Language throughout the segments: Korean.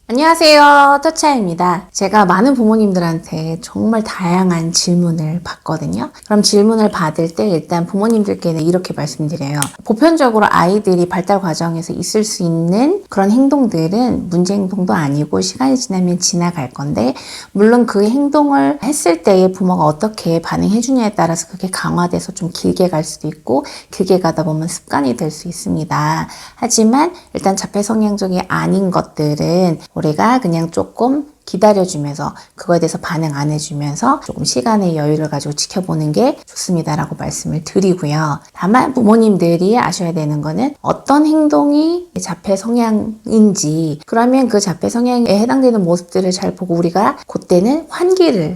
안녕하세요. 터차입니다. 제가 많은 부모님들한테 정말 다양한 질문을 받거든요. 그럼 질문을 받을 때 일단 부모님들께는 이렇게 말씀드려요. 보편적으로 아이들이 발달 과정에서 있을 수 있는 그런 행동들은 문제 행동도 아니고 시간이 지나면 지나갈 건데, 물론 그 행동을 했을 때에 부모가 어떻게 반응해 주냐에 따라서 그게 강화돼서 좀 길게 갈 수도 있고 길게 가다 보면 습관이 될 수 있습니다. 하지만 일단 자폐 성향적이 아닌 것들은 우리가 그냥 조금 기다려주면서 그거에 대해서 반응 안 해주면서 조금 시간의 여유를 가지고 지켜보는 게 좋습니다라고 말씀을 드리고요. 다만 부모님들이 아셔야 되는 거는 어떤 행동이 자폐 성향인지, 그러면 그 자폐 성향에 해당되는 모습들을 잘 보고 우리가 그때는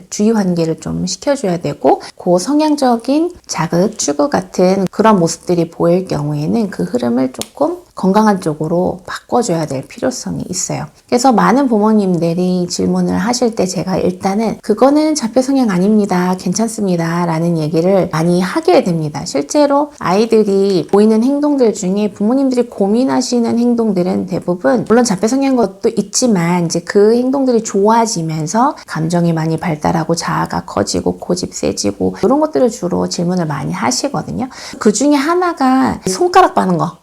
주의 환기를 좀 시켜줘야 되고, 그 성향적인 자극, 추구 같은 그런 모습들이 보일 경우에는 그 흐름을 조금 건강한 쪽으로 바꿔줘야 될 필요성이 있어요. 그래서 많은 부모님들이 질문을 하실 때 제가 일단은 그거는 자폐 성향 아닙니다, 괜찮습니다 라는 얘기를 많이 하게 됩니다. 실제로 아이들이 보이는 행동들 중에 부모님들이 고민하시는 행동들은 대부분 물론 자폐 성향인 것도 있지만 이제 그 행동들이 좋아지면서 감정이 많이 발달하고 자아가 커지고 고집 세지고 이런 것들을 주로 질문을 많이 하시거든요. 그 중에 하나가 손가락 빠는 거.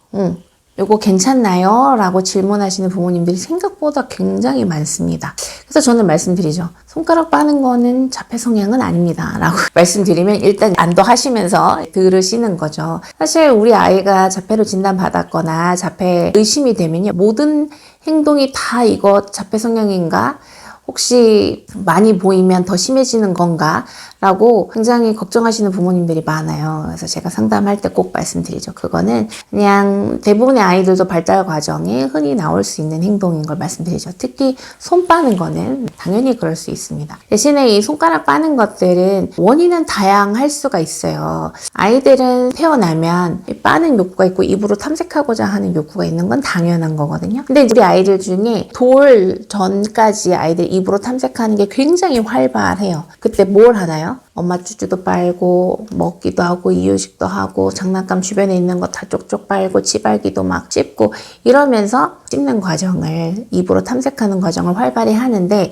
이거 괜찮나요? 라고 질문하시는 부모님들이 생각보다 굉장히 많습니다. 그래서 저는 말씀드리죠. 손가락 빠는 거는 자폐 성향은 아닙니다 라고 말씀드리면 일단 안도하시면서 들으시는 거죠. 사실 우리 아이가 자폐로 진단받았거나 자폐 의심이 되면요, 모든 행동이 다 이거 자폐 성향인가? 혹시 많이 보이면 더 심해지는 건가? 라고 굉장히 걱정하시는 부모님들이 많아요. 그래서 제가 상담할 때 꼭 말씀드리죠. 그거는 그냥 대부분의 아이들도 발달 과정에 흔히 나올 수 있는 행동인 걸 말씀드리죠. 특히 손 빠는 거는 당연히 그럴 수 있습니다. 대신에 이 손가락 빠는 것들은 원인은 다양할 수가 있어요. 아이들은 태어나면 빠는 욕구가 있고 입으로 탐색하고자 하는 욕구가 있는 건 당연한 거거든요. 근데 우리 아이들 중에 돌 전까지 아이들 입으로 탐색하는 게 굉장히 활발해요. 그때 뭘 하나요? 엄마 쭈쭈도 빨고 먹기도 하고 이유식도 하고 장난감 주변에 있는 거 다 쪽쪽 빨고 치발기도 막 찝고 이러면서 찝는 과정을, 입으로 탐색하는 과정을 활발히 하는데,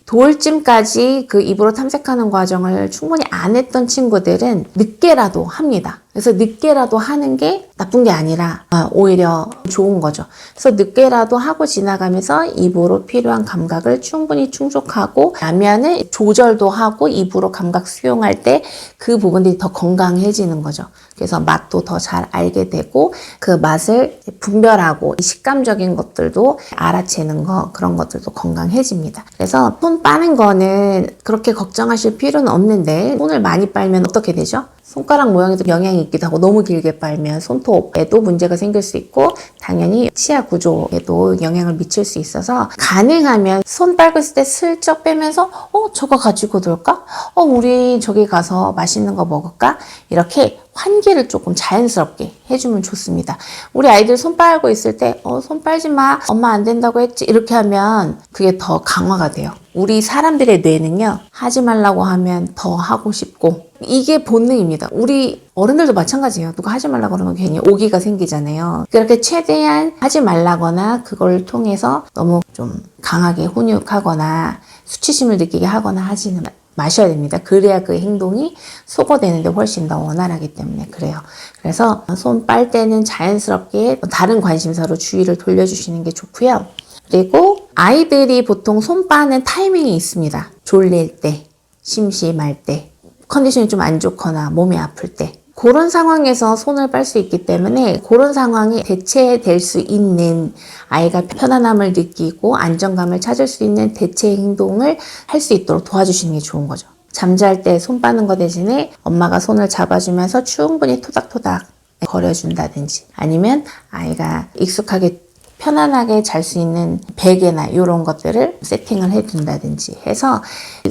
돌쯤까지 그 입으로 탐색하는 과정을 충분히 안 했던 친구들은 늦게라도 합니다. 그래서 늦게라도 하는 게 나쁜 게 아니라 오히려 좋은 거죠. 그래서 늦게라도 하고 지나가면서 입으로 필요한 감각을 충분히 충족하고 나면은 조절도 하고 입으로 감각 수용할 때 그 부분들이 더 건강해지는 거죠. 그래서 맛도 더 잘 알게 되고 그 맛을 분별하고 식감적인 것들도 알아채는 거, 그런 것들도 건강해집니다. 그래서 손 빠는 거는 그렇게 걱정하실 필요는 없는데, 손을 많이 빨면 어떻게 되죠? 손가락 모양에도 영향이 있기도 하고 너무 길게 빨면 손톱에도 문제가 생길 수 있고 당연히 치아 구조에도 영향을 미칠 수 있어서, 가능하면 손 빨고 있을 때 슬쩍 빼면서 저거 가지고 놀까? 우리 저기 가서 맛있는 거 먹을까? 이렇게 환기를 조금 자연스럽게 해주면 좋습니다. 우리 아이들 손 빨고 있을 때 손 빨지 마, 엄마 안 된다고 했지, 이렇게 하면 그게 더 강화가 돼요. 우리 사람들의 뇌는요, 하지 말라고 하면 더 하고 싶고, 이게 본능입니다. 우리 어른들도 마찬가지예요. 누가 하지 말라고 그러면 괜히 오기가 생기잖아요. 그렇게 최대한 하지 말라거나 그걸 통해서 너무 좀 강하게 훈육하거나 수치심을 느끼게 하거나 하지는 마셔야 됩니다. 그래야 그 행동이 소거되는데 훨씬 더 원활하기 때문에 그래요. 그래서 손 빨 때는 자연스럽게 다른 관심사로 주의를 돌려주시는 게 좋고요. 그리고 아이들이 보통 손 빠는 타이밍이 있습니다. 졸릴 때, 심심할 때, 컨디션이 좀 안 좋거나 몸이 아플 때, 그런 상황에서 손을 빨 수 있기 때문에 그런 상황이 대체될 수 있는, 아이가 편안함을 느끼고 안정감을 찾을 수 있는 대체 행동을 할 수 있도록 도와주시는 게 좋은 거죠. 잠잘 때 손 빠는 거 대신에 엄마가 손을 잡아주면서 충분히 토닥토닥 거려준다든지, 아니면 아이가 익숙하게 편안하게 잘 수 있는 베개나 이런 것들을 세팅을 해둔다든지 해서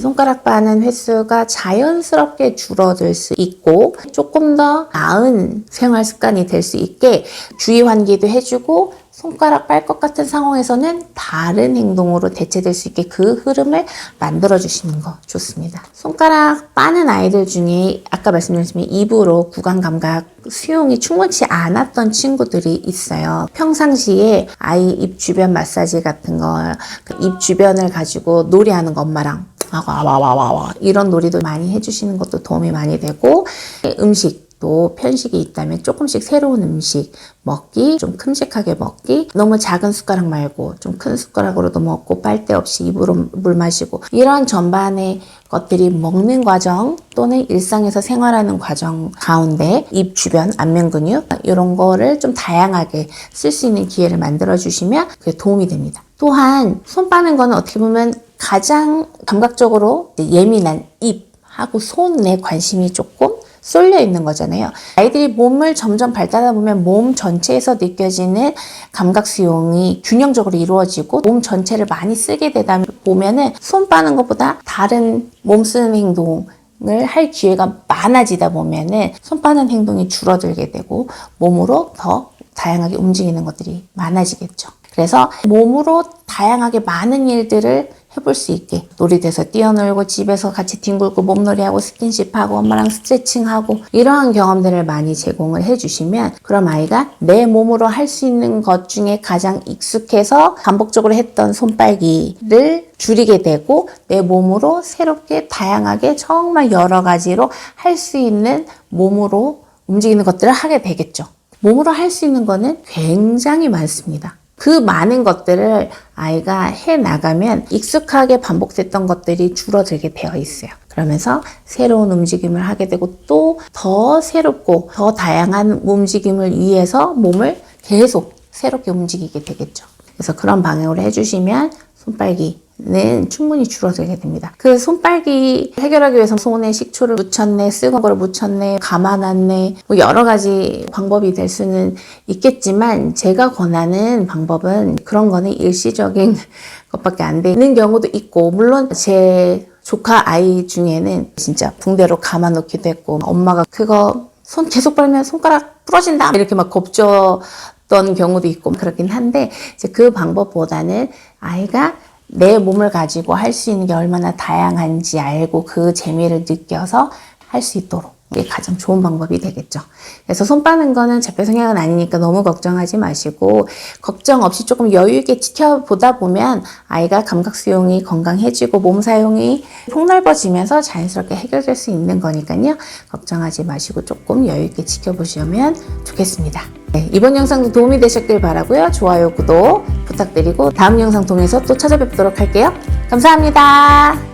손가락 빠는 횟수가 자연스럽게 줄어들 수 있고 조금 더 나은 생활 습관이 될 수 있게 주의 환기도 해주고 손가락 빨 것 같은 상황에서는 다른 행동으로 대체될 수 있게 그 흐름을 만들어 주시는 거 좋습니다. 손가락 빠는 아이들 중에 아까 말씀드렸지만 입으로 구강 감각 수용이 충분치 않았던 친구들이 있어요. 평상시에 아이 입 주변 마사지 같은 거, 입 주변을 가지고 놀이하는 거 엄마랑 와와와와와 이런 놀이도 많이 해주시는 것도 도움이 많이 되고, 음식도 편식이 있다면 조금씩 새로운 음식 먹기, 좀 큼직하게 먹기, 너무 작은 숟가락 말고 좀 큰 숟가락으로도 먹고 빨대 없이 입으로 물 마시고, 이런 전반의 것들이 먹는 과정 또는 일상에서 생활하는 과정 가운데 입 주변 안면 근육 이런 거를 좀 다양하게 쓸 수 있는 기회를 만들어 주시면 그게 도움이 됩니다. 또한 손 빠는 거는 어떻게 보면 가장 감각적으로 예민한 입하고 손에 관심이 조금 쏠려 있는 거잖아요. 아이들이 몸을 점점 발달하다 보면 몸 전체에서 느껴지는 감각 수용이 균형적으로 이루어지고 몸 전체를 많이 쓰게 되다 보면은 손 빠는 것보다 다른 몸 쓰는 행동을 할 기회가 많아지다 보면은 손 빠는 행동이 줄어들게 되고 몸으로 더 다양하게 움직이는 것들이 많아지겠죠. 그래서 몸으로 다양하게 많은 일들을 해볼 수 있게 놀이터에서 뛰어놀고 집에서 같이 뒹굴고 몸놀이하고 스킨십하고 엄마랑 스트레칭하고 이러한 경험들을 많이 제공을 해주시면 그럼 아이가 내 몸으로 할 수 있는 것 중에 가장 익숙해서 반복적으로 했던 손빨기를 줄이게 되고 내 몸으로 새롭게 다양하게 정말 여러 가지로 할 수 있는 몸으로 움직이는 것들을 하게 되겠죠. 몸으로 할 수 있는 거는 굉장히 많습니다. 그 많은 것들을 아이가 해나가면 익숙하게 반복됐던 것들이 줄어들게 되어 있어요. 그러면서 새로운 움직임을 하게 되고 또 더 새롭고 더 다양한 움직임을 위해서 몸을 계속 새롭게 움직이게 되겠죠. 그래서 그런 방향으로 해주시면 손빨기는 충분히 줄어들게 됩니다. 그 손빨기 해결하기 위해서 손에 식초를 묻혔네, 쓰건 거를 묻혔네, 감아놨네, 뭐 여러 가지 방법이 될 수는 있겠지만 제가 권하는 방법은 그런 거는 일시적인 것밖에 안 되는 경우도 있고, 물론 제 조카 아이 중에는 진짜 붕대로 감아놓기도 했고, 엄마가 그거 손 계속 빨면 손가락 부러진다 이렇게 막 겁줬던 경우도 있고 그렇긴 한데, 이제 그 방법보다는 아이가 내 몸을 가지고 할 수 있는 게 얼마나 다양한지 알고 그 재미를 느껴서 할 수 있도록 이게 가장 좋은 방법이 되겠죠. 그래서 손 빠는 거는 자폐 성향은 아니니까 너무 걱정하지 마시고 걱정 없이 조금 여유 있게 지켜보다 보면 아이가 감각 수용이 건강해지고 몸 사용이 폭넓어지면서 자연스럽게 해결될 수 있는 거니까요. 걱정하지 마시고 조금 여유 있게 지켜보시면 좋겠습니다. 네, 이번 영상도 도움이 되셨길 바라고요. 좋아요, 구독 부탁드리고 다음 영상 통해서 또 찾아뵙도록 할게요. 감사합니다.